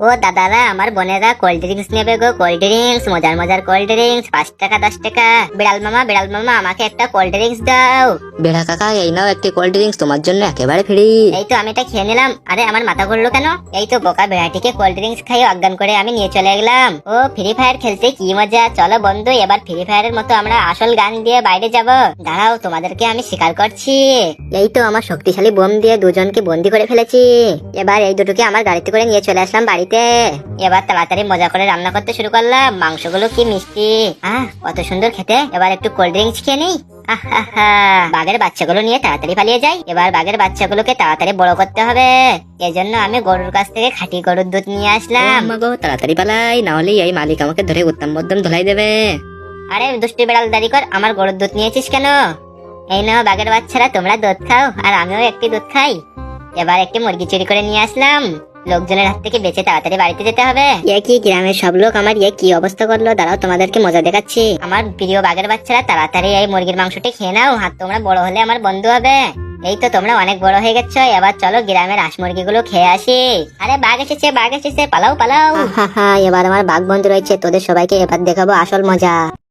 ও দাদারা, আমার বোনেরা কোল্ড ড্রিঙ্কস নেবে গো, কোল্ড ড্রিঙ্কস, মজার মজার কোল্ড ড্রিঙ্কস, 5 টাকা 10 টাকা। বিড়াল মামা আমাকে একটা কোল্ড ড্রিঙ্কস দাও। বেড়া কাকা, এই নাও একটি কোল্ড ড্রিঙ্কস তোমার জন্য একেবারে ফ্রি। এই তো আমি এটা খেয়ে নিলাম। আরে আমার মাথা ঘুরলো কেন? এই তো বোকা বেড়াটিকে কোল্ড ড্রিঙ্কস খাইয়ে অজ্ঞান করে আমি নিয়ে চলে গেলাম। ও ফ্রি ফায়ার খেলতে কি মজা! চলো বন্ধু, এবার ফ্রি ফায়ারের মতো আমরা আসল গান দিয়ে বাইরে যাব। দাঁড়াও, তোমাদেরকে আমি স্বীকার করছি। এই তো আমার শক্তিশালী বোম দিয়ে দুজনকে বন্দি করে ফেলেছি। এবার এই দুটোকে আমার গাড়িতে করে নিয়ে চলে আসলাম বাড়িতে। এবার তাড়াতাড়ি মজা করে রান্না করতে শুরু করলাম। মাংসগুলো কি মিষ্টি, কত সুন্দর খেতে। এবার একটু কোল্ড ড্রিঙ্কস খেয়ে নিই। বাঘের বাচ্চাগুলো নিয়ে তাড়াতাড়ি পালিয়ে যাই। এবার বাঘের বাচ্চাগুলোকে তাড়াতাড়ি বড় করতে হবে। এজন্য আমি গরুর কাছ থেকে খাঁটি গরুর দুধ নিয়ে আসলাম। গো তাড়াতাড়ি পালাই, না হলে এই মালিক আমাকে ধরে উত্তম মধ্যম ধুলাই দেবে। আরে দুষ্টু বেড়াল দাঁড়ি কর, আমার গরুর দুধ নিয়েছিস কেন? এই নাও বাঘের বাচ্চারা, তোমরা দুধ খাও আর আমিও একটি দুধ খাই। এবার একটি মুরগি চুরি করে নিয়ে আসলাম। লোকজনের হাত থেকে বেঁচে তাড়াতাড়ি বাড়িতে যেতে হবে। কি গ্রামের সব লোক আমার কি অবস্থা করলো! দাঁড়াও, তোমাদেরকে মজা দেখাচ্ছি। আমার প্রিয় বাঘের বাচ্চারা, তাড়াতাড়ি এই মুরগির মাংসটি খেয়ে নাও। হাত তোমরা বড় হলে আমার বন্ধু হবে। এই তো তোমরা অনেক বড় হয়ে গেছো, এবার চলো গ্রামের হাঁস মুরগিগুলো খেয়ে আসি। আরে বাঘ এসেছে, পালাও পালাও। এবার আমার বাঘ বন্ধু রয়েছে, তোদের সবাইকে এবার দেখাবো আসল মজা।